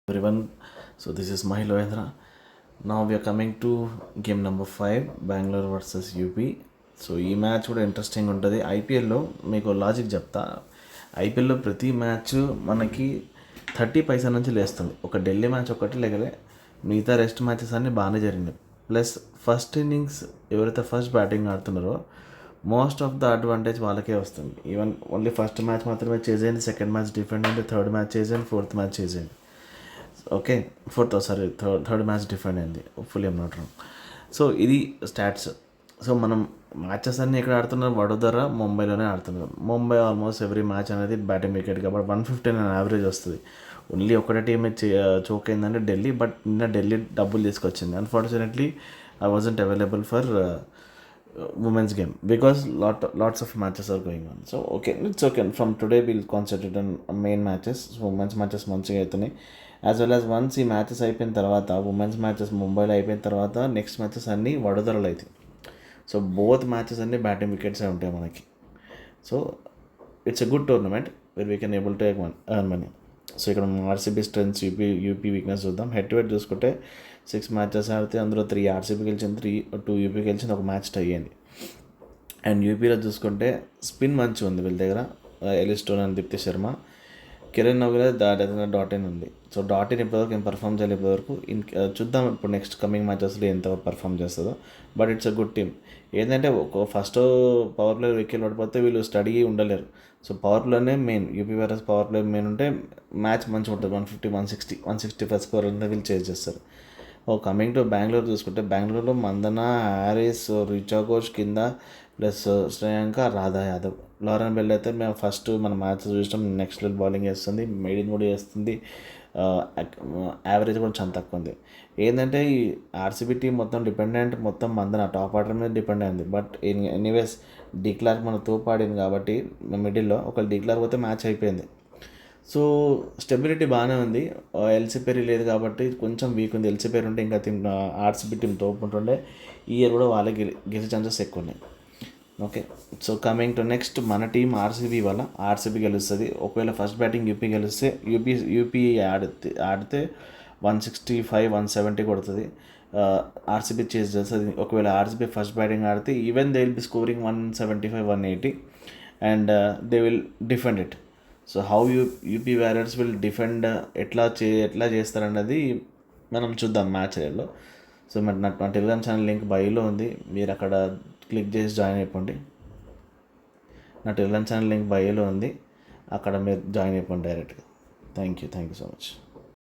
Everyone, so this is Mahil Lohendra. Now we are coming to game number 5, Bangalore versus UP. So ఈ match కూడా interesting ఉంటుంది. ఐపీఎల్లో మీకు logic చెప్తా. ఐపీఎల్లో ప్రతి మ్యాచ్ మనకి 30 పైసా నుంచి లేస్తుంది. ఒక ఢిల్లీ మ్యాచ్ ఒకటి లేకలే, మిగతా రెస్ట్ మ్యాచెస్ అన్నీ బాగానే జరిగినాయి. ప్లస్ ఫస్ట్ ఇన్నింగ్స్ ఎవరైతే ఫస్ట్ బ్యాటింగ్ ఆడుతున్నారో మోస్ట్ ఆఫ్ ద అడ్వాంటేజ్ వాళ్ళకే వస్తుంది. ఈవెన్ ఓన్లీ ఫస్ట్ మ్యాచ్ మాత్రమే చేసేయండి, సెకండ్ మ్యాచ్ డిఫరెంట్ అయింది, థర్డ్ మ్యాచ్ చేసేయండి, ఫోర్త్ మ్యాచ్ చేసేయండి. ఓకే, థర్డ్ మ్యాచ్ డిఫరెంట్ అయింది, full I'm not wrong. So ఇది స్టాట్స్. సో మనం మ్యాచెస్ అన్నీ ఎక్కడ ఆడుతున్నారు, వడోదర ముంబైలోనే ఆడుతున్నారు. ముంబై ఆల్మోస్ట్ ఎవ్రీ మ్యాచ్ అనేది బ్యాటింగ్ వికెట్ కాబట్టి 115 యావరేజ్ వస్తుంది. ఓన్లీ ఒకటే టీమే చోక్ అయిందంటే ఢిల్లీ. బట్ నిన్న ఢిల్లీ డబ్బులు తీసుకొచ్చింది. Unfortunately I wasn't available for women's game because lots of matches are going on. So okay, it's okay. From today we'll concentrate on main matches. So women's matches మంచిగా అవుతున్నాయి. As well as once ఈ matches అయిపోయిన తర్వాత, women's matches ముంబైలో అయిపోయిన తర్వాత next matches అన్నీ వడోదరలో అవుతాయి. సో బోత్ మ్యాచెస్ అన్నీ బ్యాటింగ్ వికెట్సే ఉంటాయి మనకి. So it's a good tournament where we can able to earn money. So ఇక్కడ ఆర్సీబీ స్ట్రెంగ్స్, యూపీ వీక్నెస్ చూద్దాం. హెడ్ టు హెడ్ చూసుకుంటే 6 మ్యాచెస్ ఆడితే అందులో 3 ఆర్సీబీ గెలిచింది, 2 యూపీ గెలిచింది, ఒక మ్యాచ్ టై అయింది. అండ్ యూపీలో చూసుకుంటే స్పిన్ మంచిగా ఉంది వీళ్ళ దగ్గర. ఎలిస్టోన్ అండ్ దీప్తి శర్మ, కిరణ్ నవ్వులే డాట్ ఇన్ ఉంది. సో డాట్ ఇన్ ఇప్పటివరకు ఏం పర్ఫామ్ చేయాలి ఇప్పటివరకు. చూద్దాం ఇప్పుడు నెక్స్ట్ కమింగ్ మ్యాచెస్లో ఎంతవరకు పర్ఫామ్ చేస్తుందో. But it's a good team. ఏంటంటే ఫస్ట్ పవర్ ప్లే వికెట్ పడిపోతే వీళ్ళు స్టడీ ఉండలేరు. సో పవర్ ప్లేనే main, UP versus power play main ఉంటే మ్యాచ్ మంచిగా ఉంటుంది. 150, 160 స్కోర్ అంతా వీళ్ళు చేజ్ చేస్తారు. కమింగ్ టు బెంగళూరు చూసుకుంటే, బెంగళూరులో మందన, హ్యారిస్, రిచా ఘోష్ కింద, plus Shreyanka, Radha Yadav. Lauren bell అయితే మేము ఫస్ట్ మన మ్యాచ్ చూసినాం, నెక్స్ట్ లెవెల్ బౌలింగ్ వేస్తుంది, మెయిడింగ్ కూడా చేస్తుంది. యావరేజ్ కూడా చాలా తక్కువ ఉంది. ఏంటంటే ఈ ఆర్సీబీ టీం మొత్తం మందన టాప్ ఆర్డర్ మీద డిపెండ్ అయింది. బట్ ఎనీవేస్ డిక్లార్ మన తోపు ఆడింది కాబట్టి మిడిల్లో ఒకళ్ళు డిక్లార్ పోతే మ్యాచ్ అయిపోయింది. సో స్టెబిలిటీ బాగానే ఉంది. ఎల్సీ పెరీ లేదు కాబట్టి కొంచెం వీక్ ఉంది. ఎల్సీ పెరీ ఉంటే ఇంకా ఆర్సీబీ టీం తోపు ఉంటుండే. ఈ ఇయర్ కూడా వాళ్ళకి గెలిచే ఛాన్సెస్ ఎక్కువ ఉన్నాయి. Okay, so coming to next మన టీం ఆర్సీబీ వల్ల ఆర్సీబీ గెలుస్తుంది. ఒకవేళ ఫస్ట్ బ్యాటింగ్ యూపీ గెలిస్తే యూపీ ఆడితే 165, 170 కొడుతుంది. ఆర్సీబీ చేజ్ చేస్తుంది. ఒకవేళ ఆర్సీబీ ఫస్ట్ బ్యాటింగ్ ఆడితే even they will be scoring 175, 180 and they will defend it. So how UP warriors will defend, ఎట్లా చేస్తారన్నది మనం చూద్దాం మ్యాచ్లో. సో మరి నా టెలిగ్రామ్ ఛానల్ లింక్ బయోలో ఉంది, మీరు అక్కడ క్లిక్ చేసి జాయిన్ అయిపోండి. నా టెలిగ్రామ్ ఛానల్ లింక్ బయోలో ఉంది, అక్కడ మీరు జాయిన్ అయిపోండి డైరెక్ట్గా. Thank you so much.